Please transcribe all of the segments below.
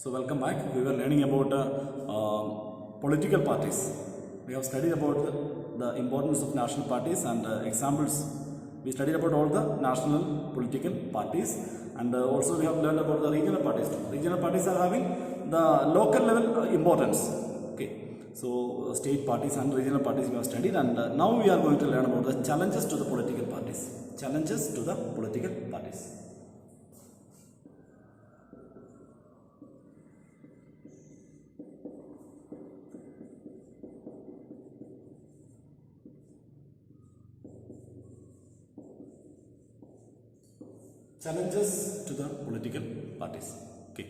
So welcome back. We were learning about political parties. We have studied about the importance of national parties and examples. We studied about all the national political parties, and also we have learned about the regional parties. Regional parties are having the local level importance. Okay, so state parties and regional parties we have studied, and now we are going to learn about the challenges to the political parties. Challenges to the political parties. Challenges to the political parties. Okay,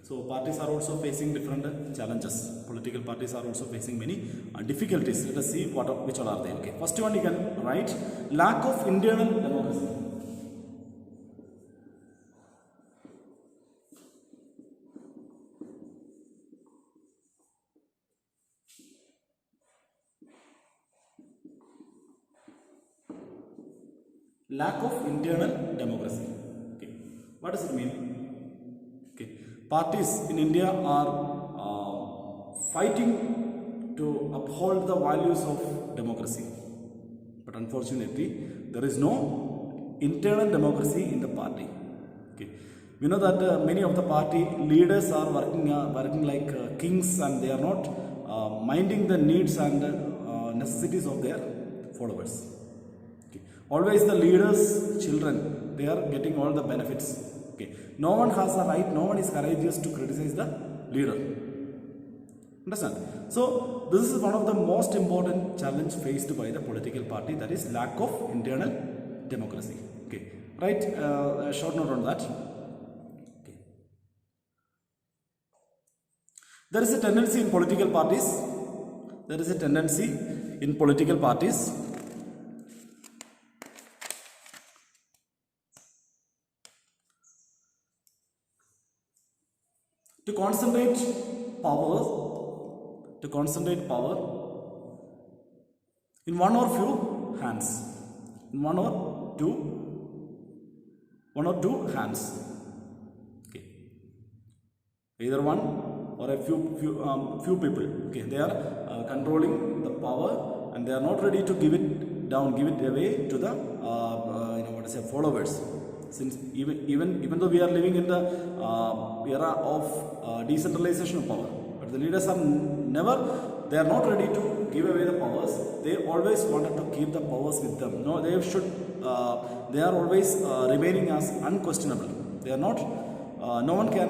so parties are also facing different challenges. Political parties are also facing many difficulties. Let us see which all are they. Okay, first one you can write: lack of internal democracy. Lack of internal democracy. Okay, what does it mean? Okay, parties in India are fighting to uphold the values of democracy, but unfortunately there is no internal democracy in the party. Okay, we know that many of the party leaders are working like kings, and they are not minding the needs and necessities of their followers. Always the leaders' children, they are getting all the benefits. Okay, no one has a right, no one is courageous to criticize the leader. Understand? So this is one of the most important challenge faced by the political party, that is lack of internal democracy. Okay, write a short note on that. Okay. There is a tendency in political parties. There is a tendency in political parties to concentrate power in one or few hands, in one or two hands. Okay, either one or a few people. Okay, they are controlling the power, and they are not ready to give it away to the followers. Since even though we are living in the era of decentralization of power, but the leaders are they are not ready to give away the powers. They always wanted to keep the powers with them. No, they are always remaining as unquestionable. They are not, no one can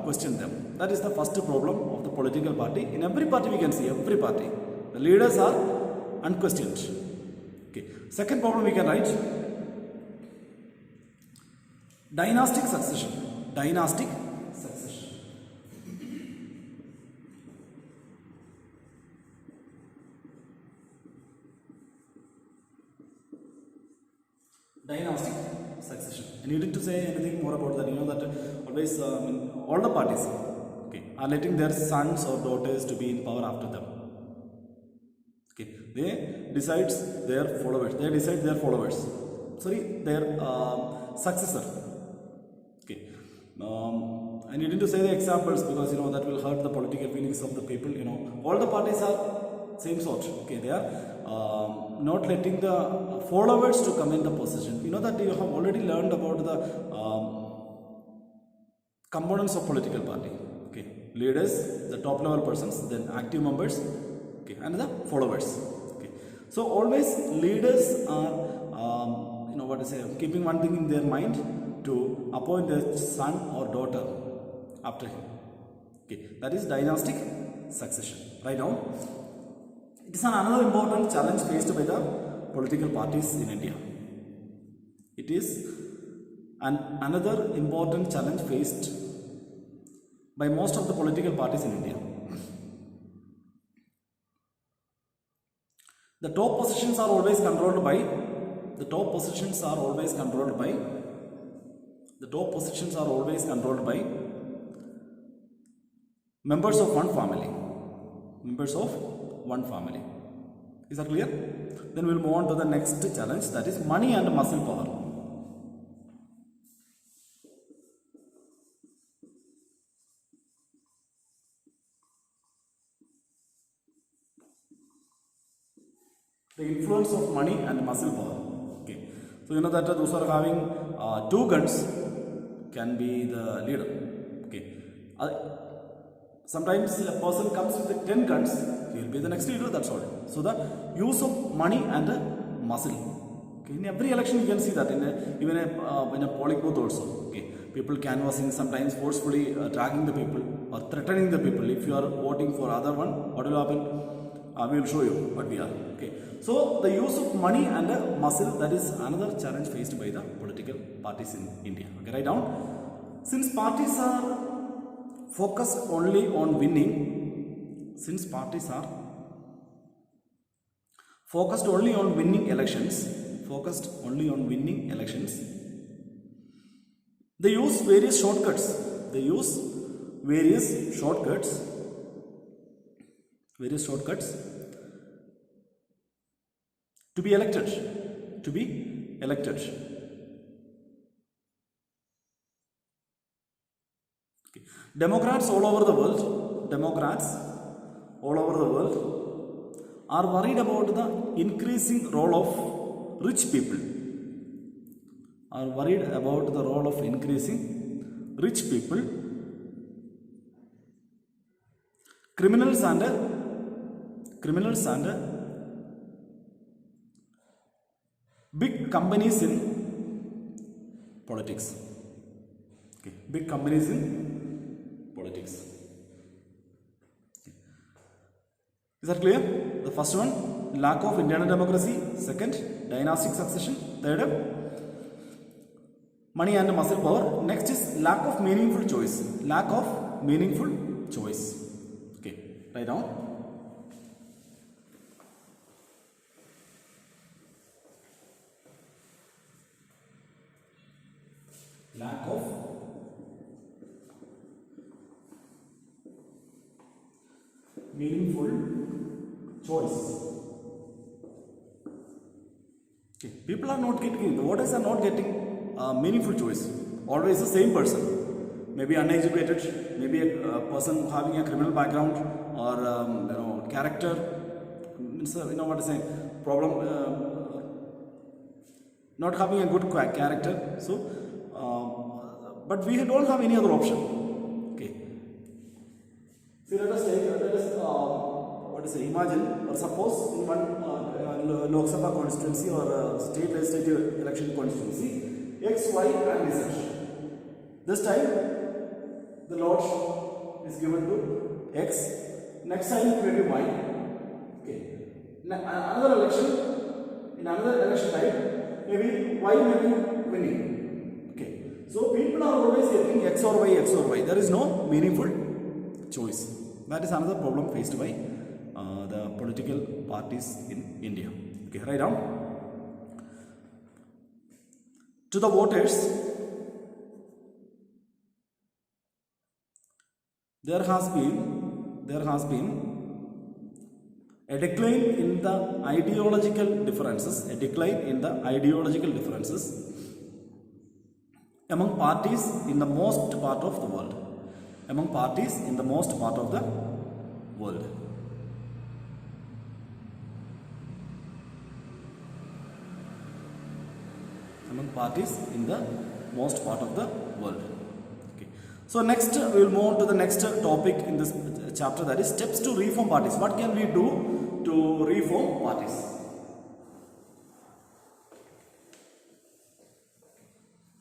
question them. That is the first problem of the political party. In every party we can see, every party, the leaders are unquestioned. Okay. Second problem we can write: dynastic succession. Dynastic succession. Dynastic succession. I needed to say anything more about that. You know that always all the parties, okay, are letting their sons or daughters to be in power after them. Okay, they decide their followers. Their successor. Okay, I needed to say the examples because that will hurt the political feelings of the people. All the parties are same sort. Okay, they are not letting the followers to come in the position. You know that you have already learned about the components of political party. Okay, leaders, the top level persons, then active members, okay, and the followers. Okay, so always leaders are keeping one thing in their mind, to appoint a son or daughter after him. Okay, that is dynastic succession. Right now, it is another important challenge faced by the political parties in India. It is another important challenge faced by most of the political parties in India. The top positions are always controlled by members of one family. Is that clear? Then we will move on to the next challenge, that is money and muscle power. the influence of money and muscle power. Okay, so you know that those who are having 2 guns can be the leader. Okay, sometimes a person comes with 10 guns, he will be the next leader. That's all. So the use of money and muscle. Okay, in every election you can see that even in a polling booth also. Okay, people canvassing, sometimes forcefully dragging the people or threatening the people. If you are voting for other one, what will happen? We will show you what we are. Okay, so the use of money and muscle, that is another challenge faced by the political parties in India. Okay, write down. Since parties are focused only on winning, since parties are focused only on winning elections, they use various shortcuts. To be elected. Okay. Democrats all over the world are worried about the increasing role of rich people. Criminals and big companies in politics. Okay, big companies in politics. Okay. Is that clear? The first one, lack of internal democracy. Second, dynastic succession. Third, money and muscle power. Next is lack of meaningful choice. Okay, write down. Lack of meaningful choice. Okay. People are not getting, the voters are not getting meaningful choice. Always the same person. Maybe uneducated, maybe a person having a criminal background or character. What to say? Problem. Not having a good character. So, but we don't have any other option. Okay. See, let us imagine or suppose in one Lok Sabha constituency or state legislative election constituency, X, Y and Z. This time the lot is given to X, next time it will be Y. Okay. In another election type, maybe Y may be winning. Okay. So people are always getting X or Y. There is no meaningful choice. That is another problem faced by the political parties in India. Okay, write down. To the voters, there has been a decline in the ideological differences. Among parties in the most part of the world. Among parties in the most part of the world. Okay. So next we will move on to the next topic in this chapter, that is steps to reform parties. What can we do to reform parties?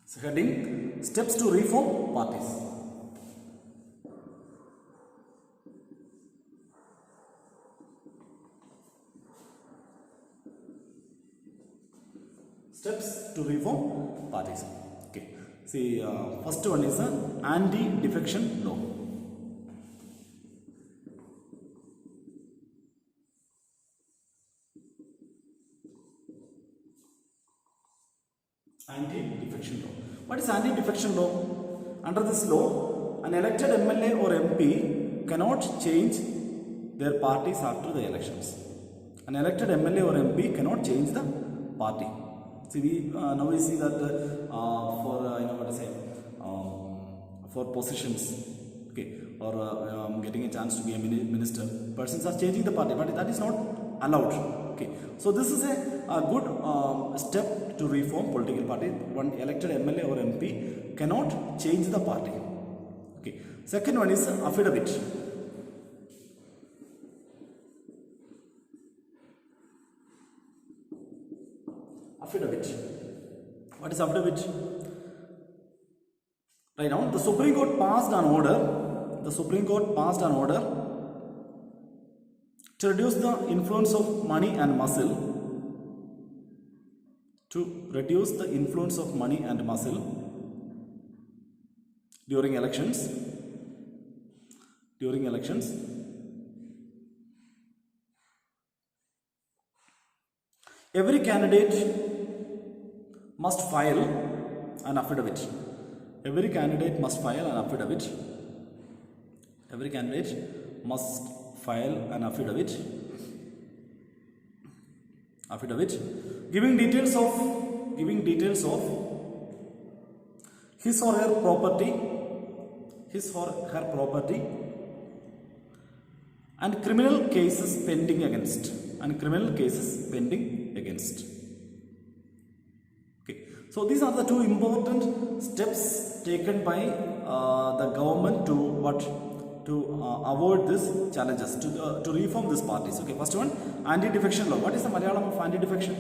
So heading, steps to reform parties. Steps to reform parties. Okay. See, first one is anti-defection law. Anti-defection law. What is anti-defection law? Under this law, an elected MLA or MP cannot change their parties after the elections. An elected MLA or MP cannot change the party. See, now we see that for positions, okay, or getting a chance to be a minister, persons are changing the party, but that is not allowed. Okay, so this is a good step to reform political party. One elected MLA or MP cannot change the party. Okay, second one is affidavit. Affidavit. What is affidavit? Right now, the Supreme Court passed an order. The Supreme Court passed an order to reduce the influence of money and muscle. To reduce the influence of money and muscle during elections. During elections. Every candidate must file an affidavit. Every candidate must file an affidavit. Every candidate must file an affidavit. Giving details of his or her property, and criminal cases pending against. Okay, so these are the two important steps taken by the government to avoid these challenges, to reform these parties. Okay, first one, anti-defection law. What is the Malayalam of anti-defection?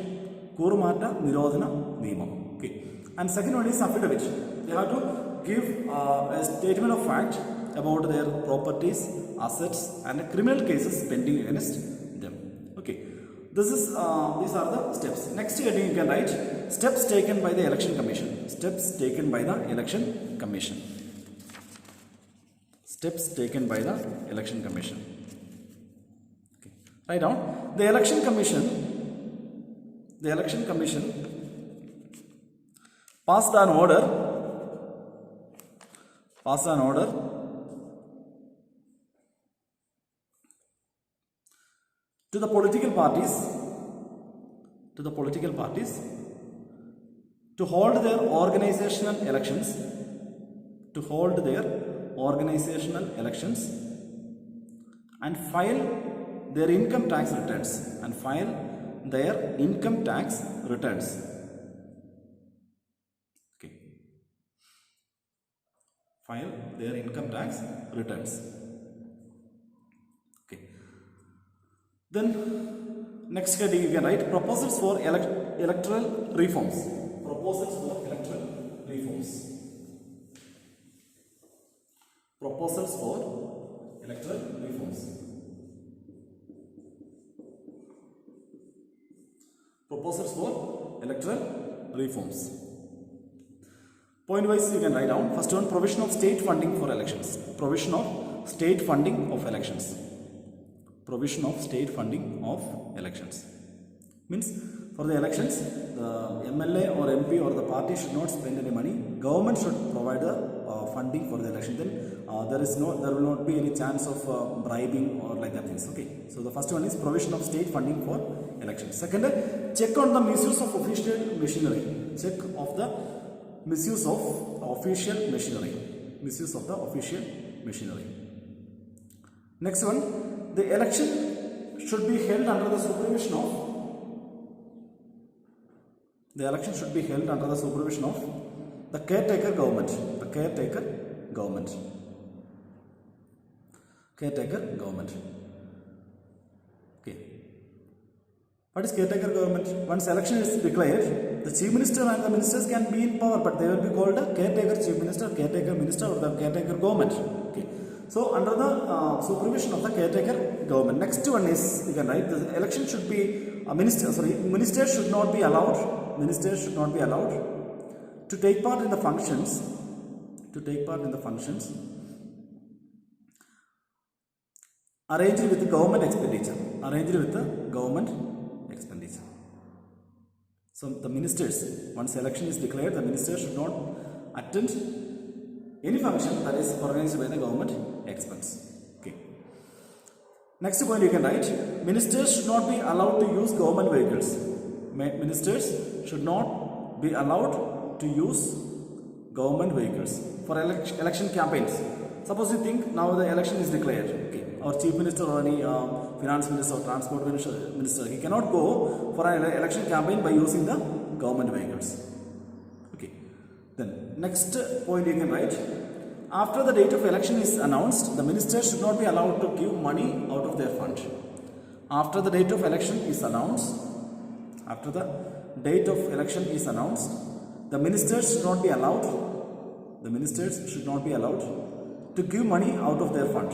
Kurumata Nirodhana Niyamam. Okay, and second one is affidavit. They have to give a statement of fact about their properties, assets, and criminal cases pending against them. Okay, these are the steps. Next heading you can write steps taken by the Election Commission. Steps taken by the Election Commission. Steps taken by the Election Commission. Okay. Write down the Election Commission. The Election Commission passed an order to the political parties to hold their organizational elections and file their income tax returns. Okay. File their income tax returns. Okay. Then next heading you can write proposals for electoral reforms. Proposals for electoral reforms. Proposals for electoral reforms. Proposals for electoral reforms. Point wise you can write down. First one, provision of state funding for elections. Provision of state funding of elections. Provision of state funding of elections. Means for the elections, the MLA or MP or the party should not spend any money. Government should provide the funding for the election. Then there will not be any chance of bribing or like that things. Okay. So the first one is provision of state funding for elections. Second, check on the misuse of official machinery. Check of the misuse of official machinery. Misuse of the official machinery. Next one, the election should be held under the supervision of. The election should be held under the supervision of the caretaker government. The caretaker government. Caretaker government. Okay. What is caretaker government? Once election is declared, the chief minister and the ministers can be in power, but they will be called a caretaker chief minister, caretaker minister, or the caretaker government. Okay. So under the supervision of the caretaker government. Next one is you can write the election should be ministers should not be allowed. Ministers should not be allowed to take part in the functions. Arranged with the government expenditure. So the ministers, once election is declared, the ministers should not attend any function that is organized by the government expense. Okay. Next point you can write, ministers should not be allowed to use government vehicles. Ministers should not be allowed to use government vehicles for election campaigns. Suppose you think now the election is declared. Okay, our chief minister or any finance minister or transport minister, he cannot go for an election campaign by using the government vehicles. Okay. Then next point you can write. After the date of election is announced, the ministers should not be allowed to give money out of their fund. After the date of election is announced, the ministers should not be allowed. The ministers should not be allowed to give money out of their fund.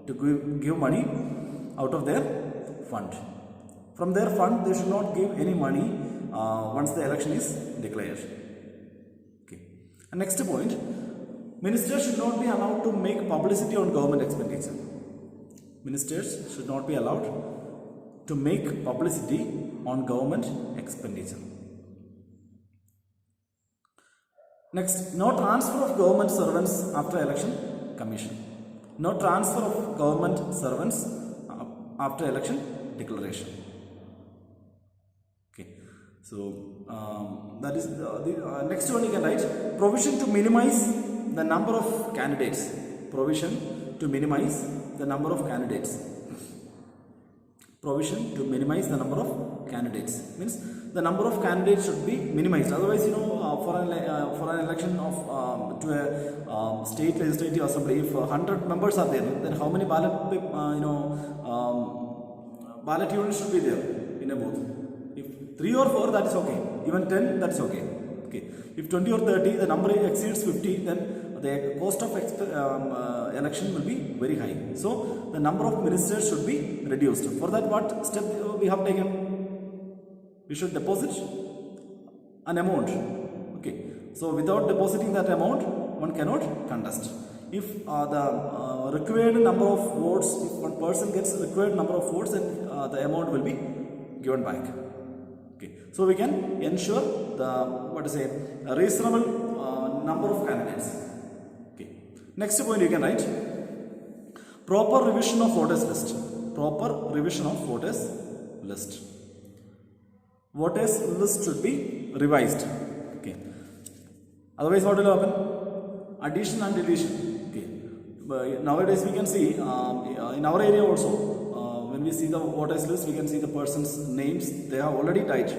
To give money out of their fund. From their fund, they should not give any money once the election is declared. Okay. And next point, ministers should not be allowed to make publicity on government expenditure. Ministers should not be allowed to make publicity on government expenditure. Next, no transfer of government servants after election commission. No transfer of government servants after election declaration. Okay, so that is the next one you can write. Provision to minimize the number of candidates. Provision to minimize the number of candidates. Provision to minimize the number of candidates means the number of candidates should be minimized. Otherwise, for an election of to a state legislative assembly, if 100 members are there, then how many ballot units should be there in a booth? If 3 or 4, that is okay. Even 10, that is okay. Okay. If 20 or 30, the number exceeds 50, then the cost of election will be very high. So the number of ministers should be reduced. For that, what step we have taken? We should deposit an amount. Okay. So without depositing that amount, one cannot contest. If the required number of votes, if one person gets required number of votes, then the amount will be given back. Okay. So we can ensure the a reasonable number of candidates. Okay. Next point you can write. Proper revision of voters list. Proper revision of voters list. Voters list should be revised. Okay. Otherwise, what will happen? Addition and deletion. Okay. Nowadays, we can see in our area also, when we see the voters list, we can see the person's names. They have already died.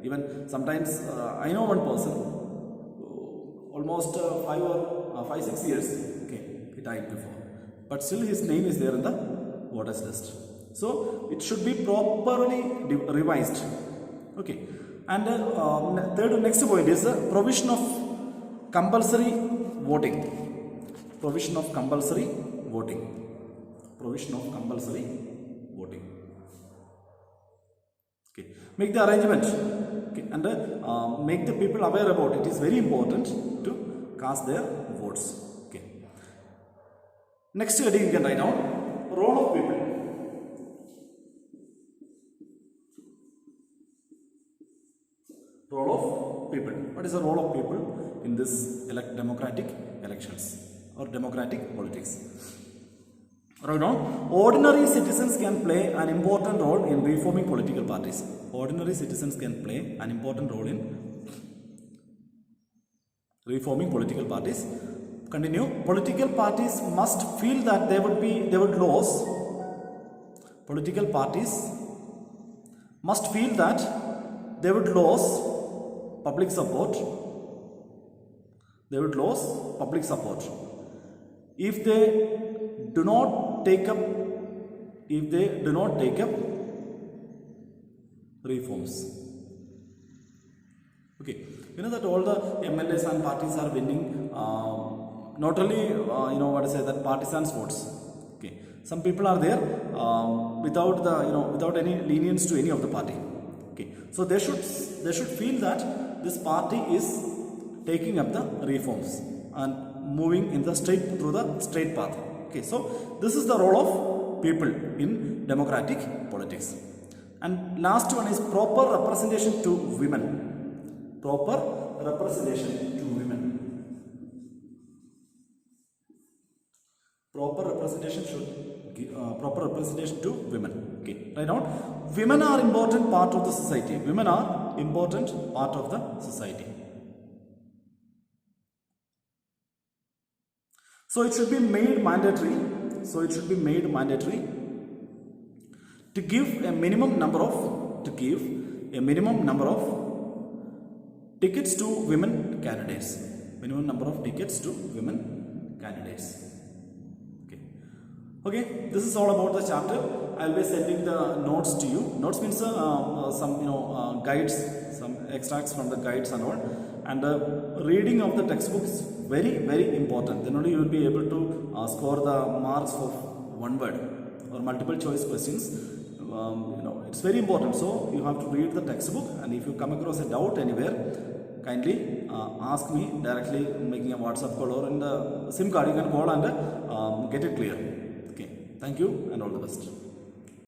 Even sometimes, I know one person, almost 5-6 years. Okay, he died before, but still his name is there in the voters list. So it should be properly revised. Okay, and next point is the provision of compulsory voting. Provision of compulsory voting. Provision of compulsory voting. Okay, make the arrangement. Okay, and make the people aware about it. It is very important to cast their votes. Okay. Next heading you can write down role of people. Role of people. What is the role of people in this democratic elections or democratic politics? Write down. Ordinary citizens can play an important role in reforming political parties. Ordinary citizens can play an important role in reforming political parties. Continue. Political parties must feel that they would lose. Political parties must feel that they would lose public support. They would lose public support if they do not take up reforms. Okay, you know that all the MLAs and parties are winning not only that partisans votes. Okay, some people are there without any lenience to any of the party. Okay, so they should feel that this party is taking up the reforms and moving in the through the straight path. Okay, so this is the role of people in democratic politics. And last one is proper representation to women. Proper representation to women. Proper representation to women. Okay, right now, women are important part of the society. Women are important part of the society. So it should be made mandatory. So it should be made mandatory to give a minimum number of tickets to women candidates. Minimum number of tickets to women candidates. Okay. Okay. This is all about the chapter. I will be sending the notes to you. Notes means some guides, some extracts from the guides and all. And the reading of the textbook is very, very important. Then only you will be able to score the marks of one word or multiple choice questions. It's very important. So you have to read the textbook, and if you come across a doubt anywhere, kindly ask me directly, making a WhatsApp call or in the SIM card. You can call and get it clear. Okay. Thank you and all the best.